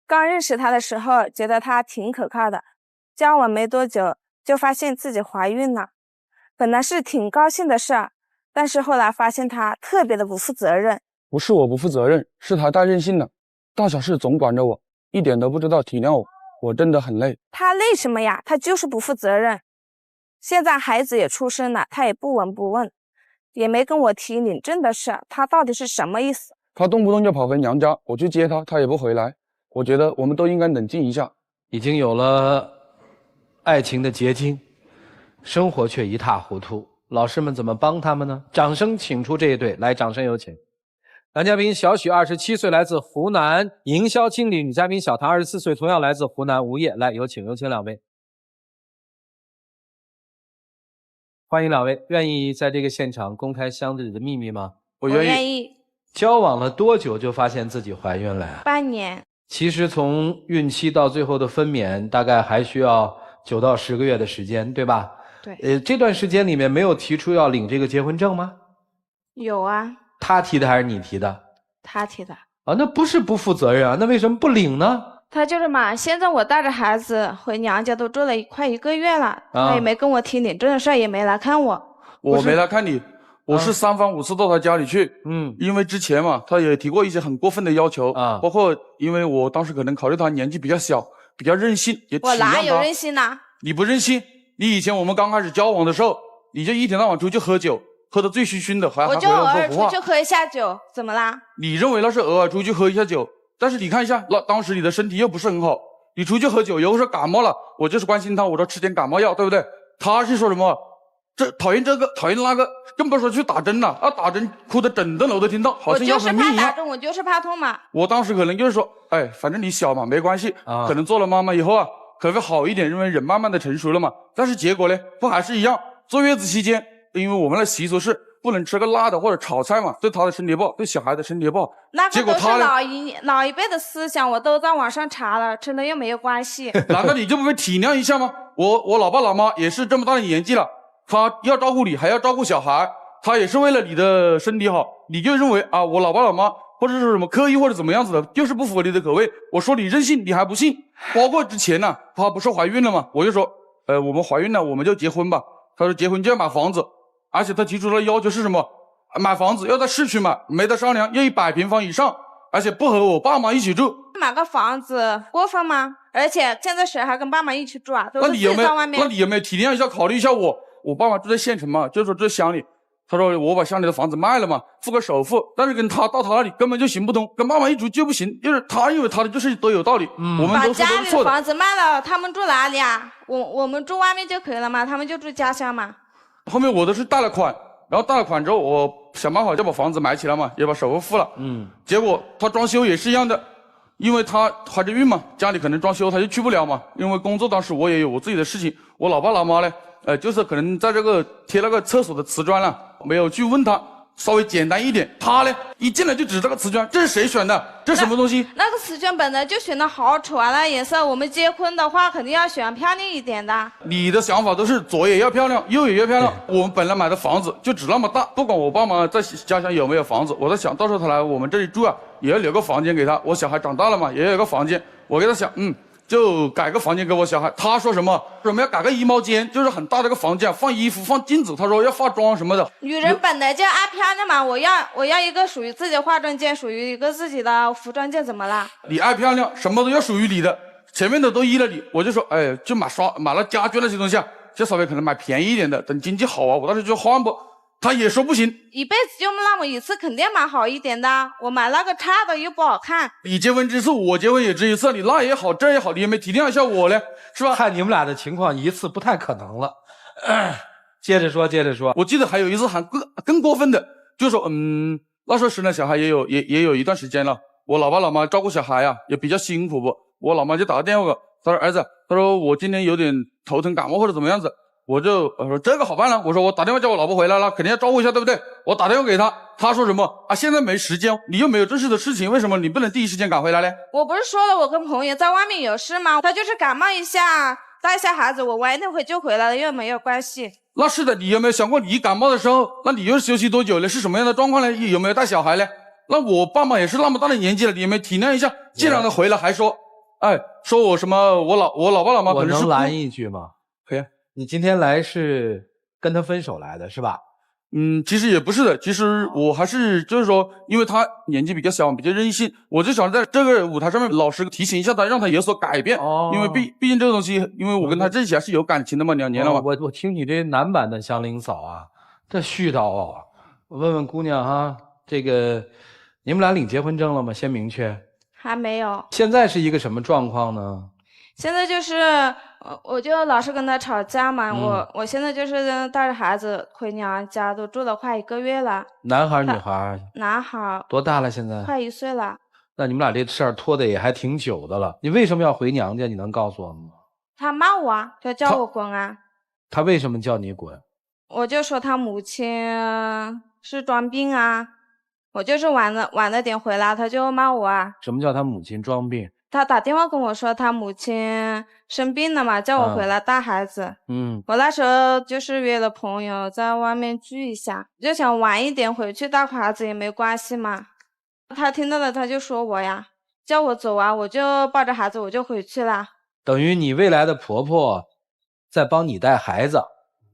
刚认识他的时候，觉得他挺可靠的，交往没多久就发现自己怀孕了。本来是挺高兴的事儿，但是后来发现他特别的不负责任。不是我不负责任，是他太任性了，大小事总管着我，一点都不知道体谅我，我真的很累。他累什么呀？他就是不负责任。现在孩子也出生了，他也不闻不问，也没跟我提领证的事，他到底是什么意思？他动不动就跑回娘家，我去接他，他也不回来。我觉得我们都应该冷静一下。已经有了爱情的结晶，生活却一塌糊涂，老师们怎么帮他们呢？掌声请出这一对，来，掌声有请。男嘉宾小许27岁，来自湖南营销经理；女嘉宾小唐24岁，同样来自湖南无业。来，有请两位。欢迎两位，愿意在这个现场公开箱子里的秘密吗？我愿意。交往了多久就发现自己怀孕了呀？半年。其实从孕期到最后的分娩，大概还需要9到10个月的时间，对吧？对。这段时间里面没有提出要领这个结婚证吗？有啊。他提的还是你提的？他提的。啊，那不是不负责任啊，那为什么不领呢？他就是嘛，现在我带着孩子回娘家都住了快1个月了，他也没跟我提领证的事，也没来看我。我没来看你，我是3番5次到他家里去。因为之前嘛，他也提过一些很过分的要求啊，包括因为我当时可能考虑他年纪比较小，比较任性，也体谅他。我哪有任性呢？你不任性，你以前我们刚开始交往的时候，你就一天到晚出去喝酒，喝得醉醺醺的，我就偶尔出去喝一下酒，怎么啦？你认为那是偶尔出去喝一下酒，但是你看一下，那当时你的身体又不是很好，你出去喝酒，有时候感冒了，我就是关心他，我说吃点感冒药，对不对？他是说什么？这讨厌这个，讨厌那个，更不说去打针了啊！打针哭得整栋楼都听到，好像要生命一样。我就是怕打针，我就是怕痛嘛。我当时可能就是说，哎，反正你小嘛，没关系啊。可能做了妈妈以后啊，可能会好一点，因为人慢慢的成熟了嘛。但是结果呢，不还是一样？坐月子期间，因为我们的习俗是不能吃个辣的或者炒菜嘛，对他的身体不好，对小孩的身体不好。那个都是老一辈的思想，我都在网上查了，吃了又没有关系。难道你就不会体谅一下吗？我老爸老妈也是这么大的年纪了。他要照顾你，还要照顾小孩，他也是为了你的身体好，你就认为啊，我老爸老妈或者是什么刻意或者怎么样子的，就是不符合你的口味。我说你任性，你还不信。包括之前呢，她不是怀孕了吗？我就说，我们怀孕了，我们就结婚吧。他说结婚就要买房子，而且他提出的要求是什么？买房子要在市区买，没得商量，要100平方以上，而且不和我爸妈一起住。买个房子过分吗？而且现在谁还跟爸妈一起住啊？都是自己在外面。那你有没有体谅一下，考虑一下我？我爸妈住在县城嘛，就是说在乡里，他说我把乡里的房子卖了嘛，付个首付，但是跟他到他那里根本就行不通，跟爸妈一住就不行，就是他认为他的就是都有道理，我们都是错的。把家里的房子卖了，他们住哪里啊？我们住外面就可以了嘛，他们就住家乡嘛。后面我都是贷了款，然后贷了款之后，我想办法就把房子买起来嘛，也把首付付了。结果他装修也是一样的，因为他怀着孕嘛，家里可能装修他就去不了嘛，因为工作当时我也有我自己的事情，我老爸老妈呢。就是可能在这个贴那个厕所的瓷砖了，没有去问他，稍微简单一点。他呢，一进来就指这个瓷砖，这是谁选的？这是什么东西？那个瓷砖本来就选的好丑啊，那颜色。我们结婚的话，肯定要选漂亮一点的。你的想法都是左也要漂亮，右也要漂亮。我们本来买的房子就只那么大，不管我爸妈在家乡有没有房子，我在想到时候他来我们这里住啊，也要留个房间给他。我小孩长大了嘛，也有个房间。我给他想，就改个房间给我小孩。他说什么要改个衣帽间，就是很大的一个房间，放衣服放镜子。他说要化妆什么的。女人本来就爱漂亮嘛，我要一个属于自己的化妆间，属于一个自己的服装间，怎么了？你爱漂亮，什么都要属于你的，前面的都依了你。我就说，就买了家具那些东西啊，就稍微可能买便宜一点的，等经济好啊，我到时候就换不。他也说不行，一辈子就那么一次，肯定买好一点的。我买那个差的又不好看。你结婚之次，我结婚也只一次，你那也好，这也好，你也没体谅一下我呢，是吧？看你们俩的情况，一次不太可能了。接着说。我记得还有一次还更过分的，就是说，那时候生了小孩也有一段时间了，我老爸老妈照顾小孩啊，也比较辛苦不？我老妈就打个电话，她说儿子，她说我今天有点头疼感冒或者怎么样子。我说这个好办了，我说我打电话叫我老婆回来了，肯定要照顾一下，对不对？我打电话给她，她说什么啊？现在没时间，你又没有正式的事情，为什么你不能第一时间赶回来呢？我不是说了，我跟朋友在外面有事吗？他就是感冒一下，带一下孩子，我晚一会就回来了，又没有关系。那是的，你有没有想过，你感冒的时候，那你又休息多久了？是什么样的状况呢？有没有带小孩呢？那我爸妈也是那么大的年纪了，你有没有体谅一下？既然他回来还说哎，说我什么我老爸老妈我可能是能拦一句吗？可以。你今天来是跟他分手来的是吧？其实也不是的，其实我还是就是说，因为他年纪比较小，比较任性，我就想在这个舞台上面，老师提醒一下他，让他有所改变。因为毕竟这个东西，因为我跟他在一起还是有感情的嘛，2年了嘛。我听你这男版的祥林嫂啊，这絮叨啊！我问问姑娘哈，这个你们俩领结婚证了吗？先明确。还没有。现在是一个什么状况呢？现在就是我就老是跟他吵架嘛，我现在就是带着孩子回娘家，都住了快1个月了。男孩女孩？男孩。多大了现在？快1岁了。那你们俩这事儿拖得也还挺久的了。你为什么要回娘家？你能告诉我吗？他骂我啊，就叫我滚啊。他为什么叫你滚？我就说他母亲是装病啊，我就是晚了点回来，他就骂我啊。什么叫他母亲装病？他打电话跟我说他母亲生病了嘛，叫我回来带孩子。我那时候就是约了朋友在外面聚一下，就想晚一点回去带孩子也没关系嘛。他听到了他就说我呀，叫我走啊，我就抱着孩子我就回去了。等于你未来的婆婆在帮你带孩子，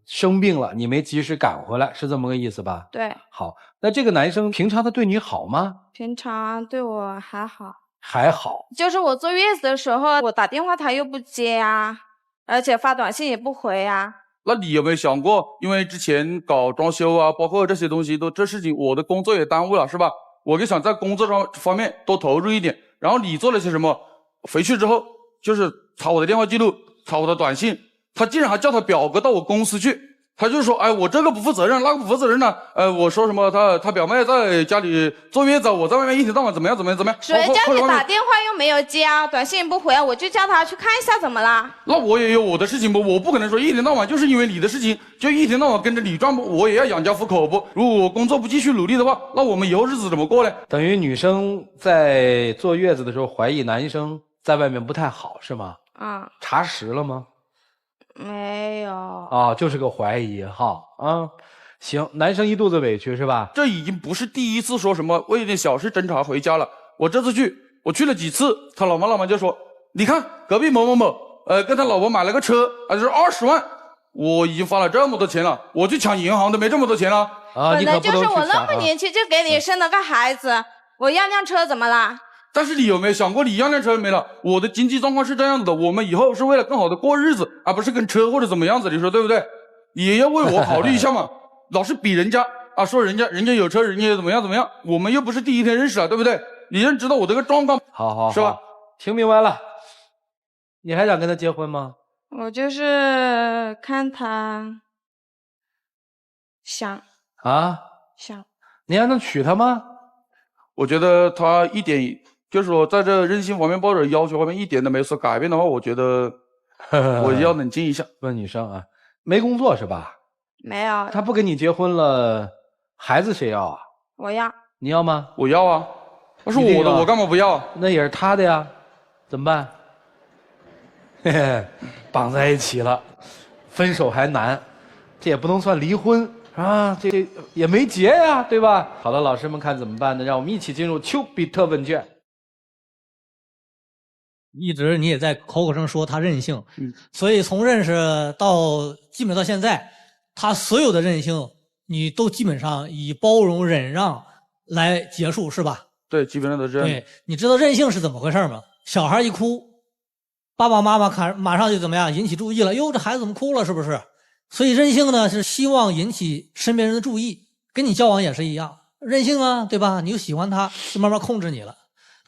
生病了你没及时赶回来，是这么个意思吧？对。好，那这个男生平常他对你好吗？平常对我还好。还好，就是我坐月子的时候，我打电话他又不接啊，而且发短信也不回啊。那你有没有想过，因为之前搞装修啊，包括这些东西这事情，我的工作也耽误了，是吧？我就想在工作上方面多投入一点。然后你做了些什么？回去之后就是查我的电话记录，查我的短信，他竟然还叫他表哥到我公司去。他就说，哎，我这个不负责任，那个不负责任呢。我说什么？他表妹在家里坐月子，我在外面一天到晚怎么样？谁叫你打电话又没有接啊，短信也不回啊，我就叫他去看一下怎么啦？那我也有我的事情不？我不可能说一天到晚就是因为你的事情就一天到晚跟着你转不？我也要养家糊口不？如果我工作不继续努力的话，那我们以后日子怎么过呢？等于女生在坐月子的时候怀疑男生在外面不太好是吗？查实了吗？没有啊，就是个怀疑哈啊，行，男生一肚子委屈是吧？这已经不是第一次说什么为一点小事争吵回家了。我这次我去了几次，他老妈就说，你看隔壁某某某，跟他老婆买了个车，就是20万，我已经花了这么多钱了，我去抢银行都没这么多钱了。啊，本来就是我那么年轻就给你生了个孩子，我要辆车怎么啦？但是你有没有想过，你要辆车没了，我的经济状况是这样子的，我们以后是为了更好的过日子，而不是跟车或者怎么样子，你说对不对？也要为我考虑一下嘛。老是比人家啊，说人家有车，人家怎么样，我们又不是第一天认识了，对不对？你认知道我这个状况，好，是吧？听明白了。你还想跟他结婚吗？我就是看他想啊，想。你还能娶她吗？我觉得他一点。就是说，在这任性方面、抱着要求方面一点都没有所改变的话，我觉得我要冷静一下。问女生啊，没工作是吧？没有。他不跟你结婚了，孩子谁要啊？我要。你要吗？我要啊，那是我的，我干嘛不要？那也是他的呀，怎么办？嘿嘿，绑在一起了，分手还难，这也不能算离婚。啊，这也没结呀，对吧？好了，老师们看怎么办呢？让我们一起进入丘比特问卷。一直你也在口口声说他任性，所以从认识到基本到现在，他所有的任性你都基本上以包容忍让来结束，是吧？对，基本上都这样。对，你知道任性是怎么回事吗？小孩一哭，爸爸妈妈看马上就怎么样引起注意了，哟，这孩子怎么哭了，是不是？所以任性呢是希望引起身边人的注意，跟你交往也是一样，任性啊，对吧？你就喜欢他，就慢慢控制你了。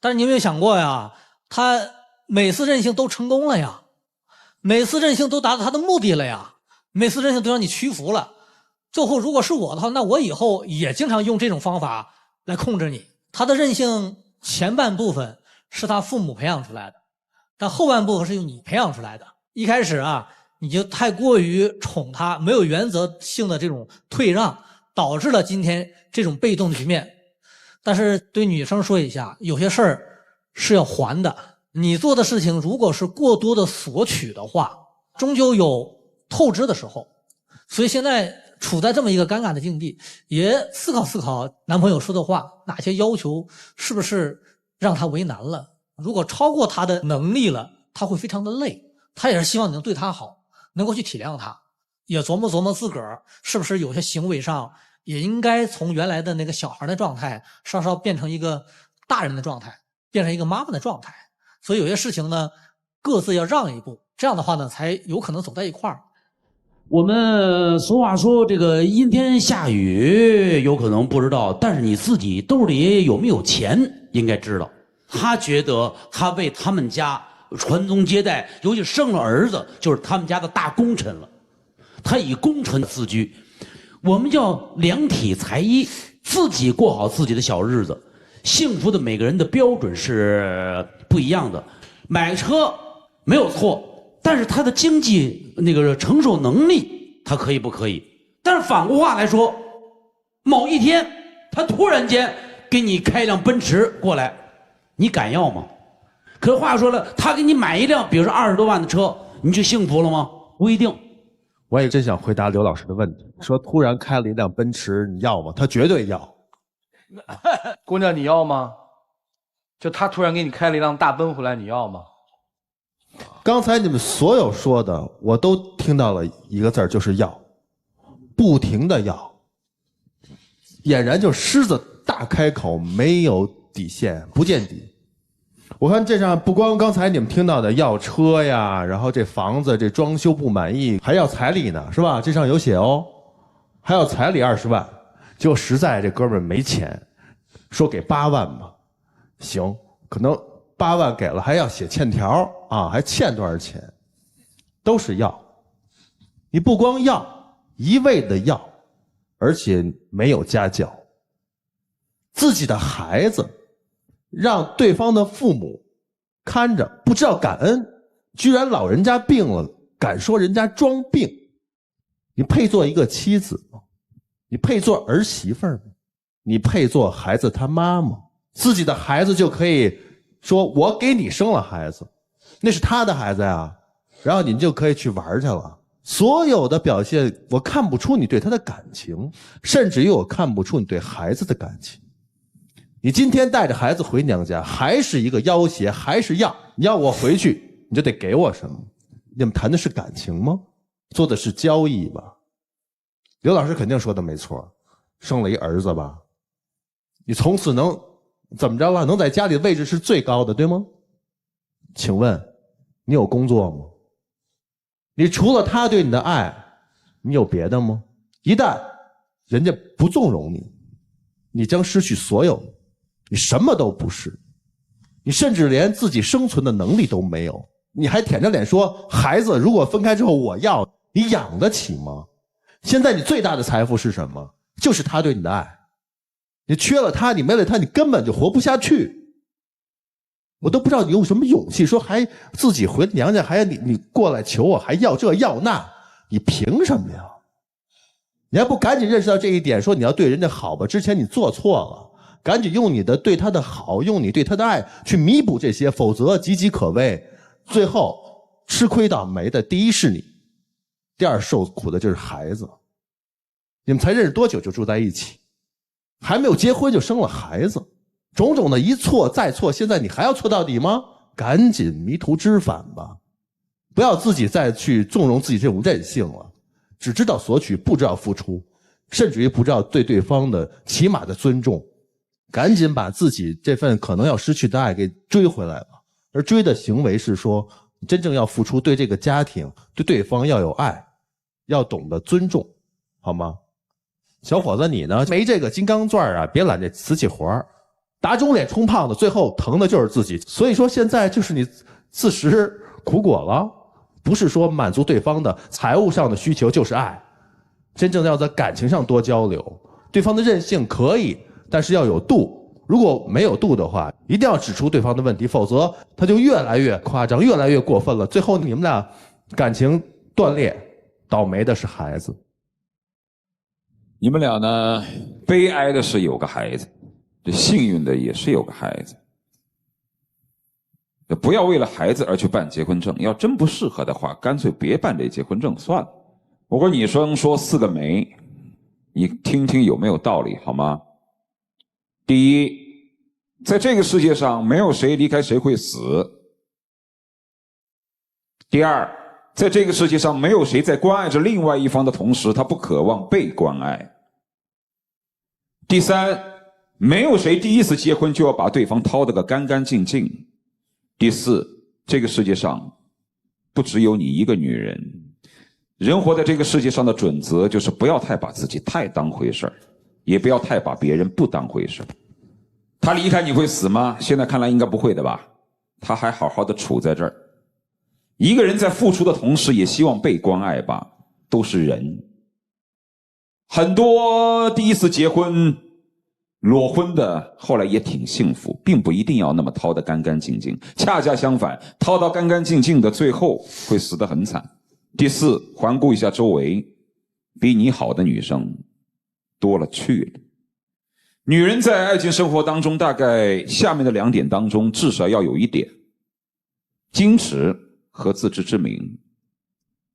但是你有没有想过呀？他每次任性都成功了呀，每次任性都达到他的目的了呀，每次任性都让你屈服了。最后如果是我的话，那我以后也经常用这种方法来控制你。他的任性前半部分是他父母培养出来的，但后半部分是由你培养出来的。一开始啊，你就太过于宠他，没有原则性的这种退让，导致了今天这种被动的局面。但是对女生说一下，有些事儿是要还的。你做的事情如果是过多的索取的话，终究有透支的时候。所以现在处在这么一个尴尬的境地，也思考思考男朋友说的话，哪些要求是不是让他为难了。如果超过他的能力了，他会非常的累。他也是希望你能对他好，能够去体谅他，也琢磨琢磨自个儿是不是有些行为上也应该从原来的那个小孩的状态稍稍变成一个大人的状态，变成一个妈妈的状态。所以有些事情呢，各自要让一步，这样的话呢，才有可能走在一块儿。我们俗话说这个阴天下雨有可能不知道，但是你自己兜里有没有钱应该知道。他觉得他为他们家传宗接代，尤其生了儿子就是他们家的大功臣了，他以功臣自居。我们要量体裁衣，自己过好自己的小日子。幸福的每个人的标准是不一样的，买车没有错，但是他的经济那个承受能力他可以不可以？但是反过话来说，某一天他突然间给你开一辆奔驰过来，你敢要吗？可是话说了，他给你买一辆比如说20多万的车，你就幸福了吗？不一定。我也真想回答刘老师的问题，说突然开了一辆奔驰，你要吗？他绝对要。姑娘，你要吗？就他突然给你开了一辆大奔回来，你要吗？刚才你们所有说的，我都听到了一个字儿，就是要，不停的要，俨然就狮子大开口，没有底线，不见底。我看这上不光刚才你们听到的要车呀，然后这房子这装修不满意，还要彩礼呢，是吧？这上有写哦，还要彩礼20万。结果实在这哥们儿没钱，说给8万吧，行，可能8万给了，还要写欠条啊，还欠多少钱，都是要。你不光要，一味的要，而且没有家教。自己的孩子让对方的父母看着，不知道感恩，居然老人家病了敢说人家装病，你配做一个妻子吗？你配做儿媳妇吗？你配做孩子他妈吗？自己的孩子就可以说我给你生了孩子，那是他的孩子呀，然后你就可以去玩去了。所有的表现我看不出你对他的感情，甚至于我看不出你对孩子的感情。你今天带着孩子回娘家，还是一个要挟，还是要你要我回去你就得给我什么。你们谈的是感情吗？做的是交易吧。刘老师肯定说的没错，生了一儿子吧，你从此能怎么着了？能在家里的位置是最高的，对吗？请问你有工作吗？你除了他对你的爱，你有别的吗？一旦人家不纵容你，你将失去所有，你什么都不是，你甚至连自己生存的能力都没有，你还舔着脸说孩子如果分开之后我要，你养得起吗？现在你最大的财富是什么？就是他对你的爱。你缺了他，你没了他，你根本就活不下去。我都不知道你有什么勇气说还自己回娘家，还你过来求我，还要这要那，你凭什么呀？你还不赶紧认识到这一点，说你要对人家好吧，之前你做错了，赶紧用你的对他的好，用你对他的爱去弥补这些，否则岌岌可危。最后吃亏倒霉的第一是你，第二受苦的就是孩子。你们才认识多久就住在一起，还没有结婚就生了孩子，种种的一错再错，现在你还要错到底吗？赶紧迷途知返吧，不要自己再去纵容自己这种任性了，只知道索取，不知道付出，甚至于不知道对对方的起码的尊重。赶紧把自己这份可能要失去的爱给追回来吧。而追的行为是说，真正要付出，对这个家庭对对方要有爱，要懂得尊重，好吗？小伙子你呢，没这个金刚钻啊，别揽这瓷器活儿，打肿脸充胖子，最后疼的就是自己。所以说现在就是你自食苦果了，不是说满足对方的财务上的需求就是爱，真正要在感情上多交流。对方的任性可以，但是要有度，如果没有度的话，一定要指出对方的问题，否则他就越来越夸张，越来越过分了，最后你们俩感情断裂，倒霉的是孩子。你们俩呢，悲哀的是有个孩子，这幸运的也是有个孩子。不要为了孩子而去办结婚证，要真不适合的话，干脆别办这结婚证算了。我跟你说4个没，你听听有没有道理好吗？第一，在这个世界上，没有谁离开谁会死。第二，在这个世界上，没有谁在关爱着另外一方的同时，他不渴望被关爱。第三，没有谁第一次结婚就要把对方掏得个干干净净。第四，这个世界上不只有你一个女人。人活在这个世界上的准则就是不要太把自己太当回事儿，也不要太把别人不当回事儿。他离开你会死吗？现在看来应该不会的吧，他还好好的处在这儿。一个人在付出的同时也希望被关爱吧，都是人。很多第一次结婚裸婚的后来也挺幸福，并不一定要那么掏得干干净净，恰恰相反，掏到干干净净的最后会死得很惨。第四，环顾一下周围，比你好的女生多了去了。女人在爱情生活当中，大概下面的2点当中至少要有一点：矜持和自知之明。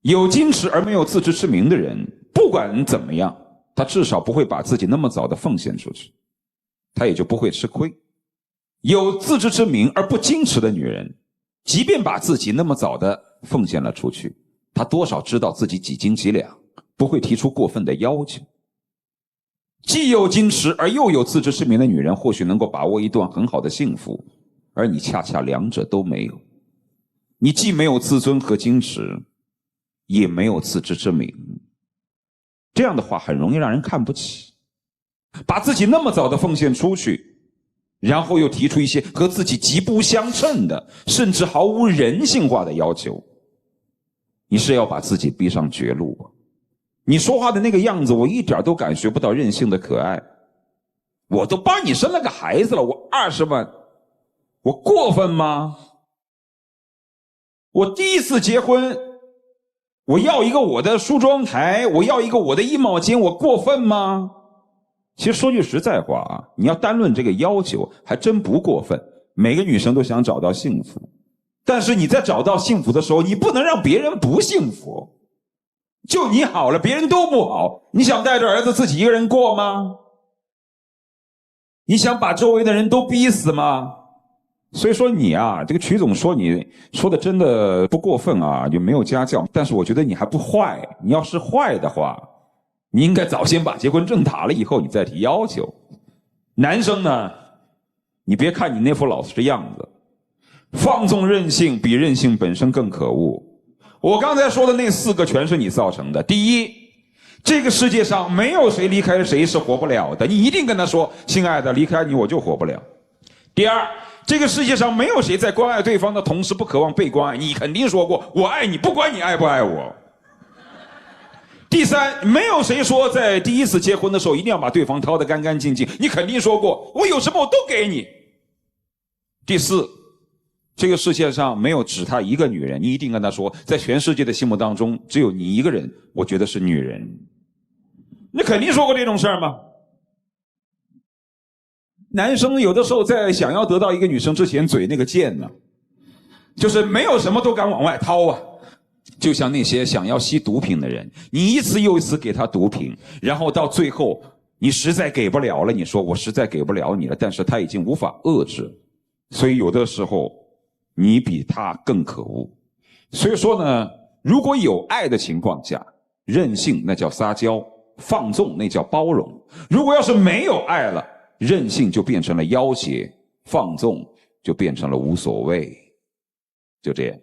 有矜持而没有自知之明的人，不管怎么样，他至少不会把自己那么早的奉献出去，他也就不会吃亏。有自知之明而不矜持的女人，即便把自己那么早的奉献了出去，她多少知道自己几斤几两，不会提出过分的要求。既有矜持而又有自知之明的女人，或许能够把握一段很好的幸福，而你恰恰两者都没有。你既没有自尊和矜持，也没有自知之明，这样的话很容易让人看不起。把自己那么早的奉献出去，然后又提出一些和自己极不相称的，甚至毫无人性化的要求，你是要把自己逼上绝路啊！你说话的那个样子，我一点都感觉不到任性的可爱。我都帮你生了个孩子了，我20万，我过分吗？我第一次结婚，我要一个我的梳妆台，我要一个我的衣帽间，我过分吗？其实说句实在话啊，你要单论这个要求，还真不过分。每个女生都想找到幸福，但是你在找到幸福的时候，你不能让别人不幸福。就你好了，别人都不好，你想带着儿子自己一个人过吗？你想把周围的人都逼死吗？所以说你啊，这个曲总说你说的真的不过分啊，就没有家教，但是我觉得你还不坏。你要是坏的话，你应该早先把结婚证打了以后你再提要求。男生呢，你别看你那副老实的样子，放纵任性比任性本身更可恶。我刚才说的那4个全是你造成的。第一，这个世界上没有谁离开谁是活不了的，你一定跟他说，亲爱的，离开你我就活不了。第二，这个世界上没有谁在关爱对方的同时不渴望被关爱，你肯定说过我爱你，不管你爱不爱我。第三，没有谁说在第一次结婚的时候一定要把对方掏得干干净净，你肯定说过我有什么我都给你。第四，这个世界上没有只她一个女人，你一定跟她说，在全世界的心目当中只有你一个人我觉得是女人。你肯定说过这种事儿吗？男生有的时候在想要得到一个女生之前嘴那个贱呢，就是没有什么都敢往外掏啊。就像那些想要吸毒品的人，你一次又一次给他毒品，然后到最后你实在给不了了，你说我实在给不了你了，但是他已经无法遏制，所以有的时候你比他更可恶。所以说呢，如果有爱的情况下，任性那叫撒娇，放纵那叫包容。如果要是没有爱了，任性就变成了要挟，放纵就变成了无所谓。就这样。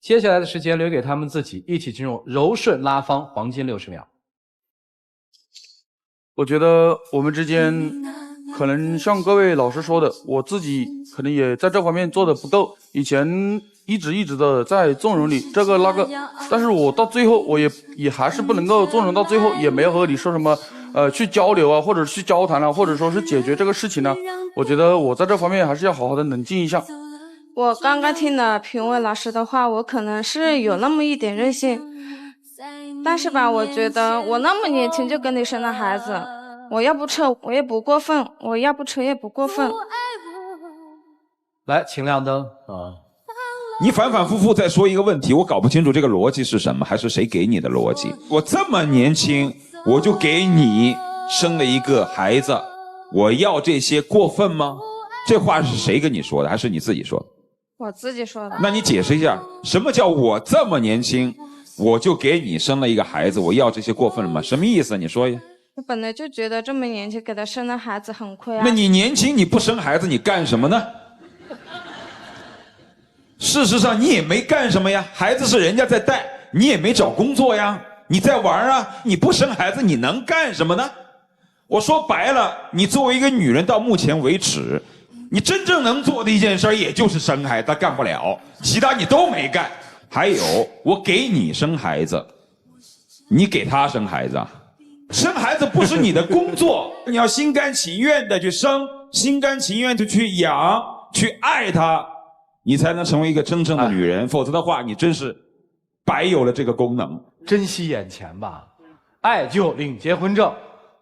接下来的时间留给他们自己，一起进入柔顺拉芳黄金60秒。我觉得我们之间可能像各位老师说的，我自己可能也在这方面做的不够，以前一直的在纵容你这个那个，但是我到最后我也还是不能够纵容到最后，也没有和你说什么去交流啊，或者去交谈啊，或者说是解决这个事情呢。我觉得我在这方面还是要好好的冷静一下。我刚刚听了评委老师的话，我可能是有那么一点任性，但是吧，我觉得我那么年轻就跟你生了孩子，我要不撤我也不过分，我要不撤也不过分。来，请亮灯啊！你反反复复在说一个问题，我搞不清楚这个逻辑是什么，还是谁给你的逻辑？我这么年轻，我就给你生了一个孩子，我要这些过分吗？这话是谁跟你说的？还是你自己说的？我自己说的。那你解释一下，什么叫我这么年轻，我就给你生了一个孩子，我要这些过分了吗？什么意思？你说一下。我本来就觉得这么年轻给他生了孩子很亏啊。那你年轻你不生孩子，你干什么呢？事实上你也没干什么呀，孩子是人家在带，你也没找工作呀，你在玩啊，你不生孩子你能干什么呢？我说白了，你作为一个女人到目前为止，你真正能做的一件事也就是生孩子，干不了，其他你都没干。还有，我给你生孩子，你给他生孩子啊？生孩子不是你的工作，你要心甘情愿的去生，心甘情愿的去养，去爱他，你才能成为一个真正的女人。否则的话，你真是白有了这个功能。珍惜眼前吧，爱就领结婚证，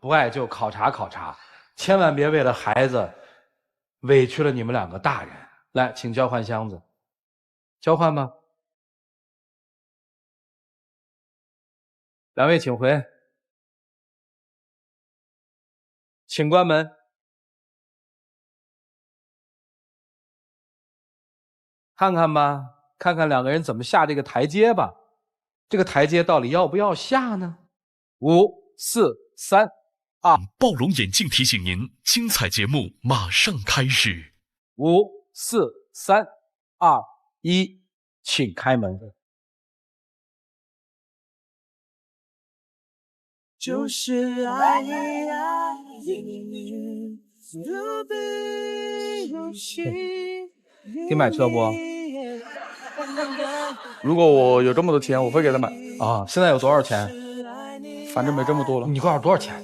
不爱就考察考察，千万别为了孩子委屈了你们两个大人。来，请交换箱子，交换吧。两位请回，请关门。看看吧，看看两个人怎么下这个台阶吧。这个台阶到底要不要下呢？5、4、3、2。暴龙眼镜提醒您，精彩节目马上开始。5、4、3、2、1，请开门。就是爱你爱你，如笔如絮。给买车不？如果我有这么多钱，我会给他买。啊，现在有多少钱？反正没这么多了。你告诉我多少钱？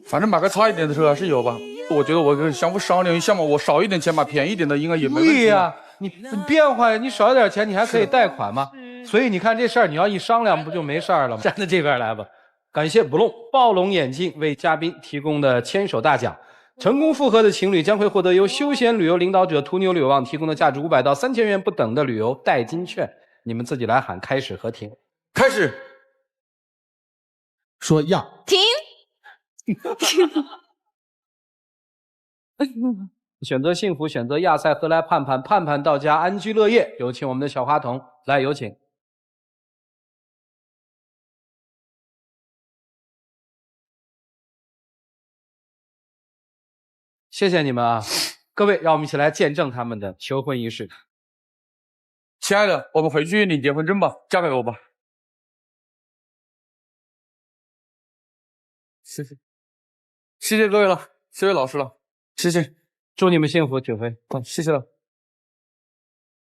反正买个差一点的车还是有吧。我觉得我跟相互商量一下嘛，我少一点钱买便宜一点的应该也没问题。对呀，你变化呀，你少一点钱，你还可以贷款嘛。所以你看这事儿，你要一商量，不就没事儿了吗？站在这边来吧。感谢暴龙眼镜为嘉宾提供的牵手大奖。成功复合的情侣将会获得由休闲旅游领导者途牛旅游网提供的价值500到3000元不等的旅游代金券。你们自己来喊开始和停。开始。说要停。选择幸福，选择亚赛，何来盼盼？盼盼到家，安居乐业。有请我们的小花童来，有请。谢谢你们啊，各位，让我们一起来见证他们的求婚仪式。亲爱的，我们回去领结婚证吧，嫁给我吧。谢谢，谢谢各位了，谢谢老师了，谢谢，祝你们幸福，景辉。谢谢了。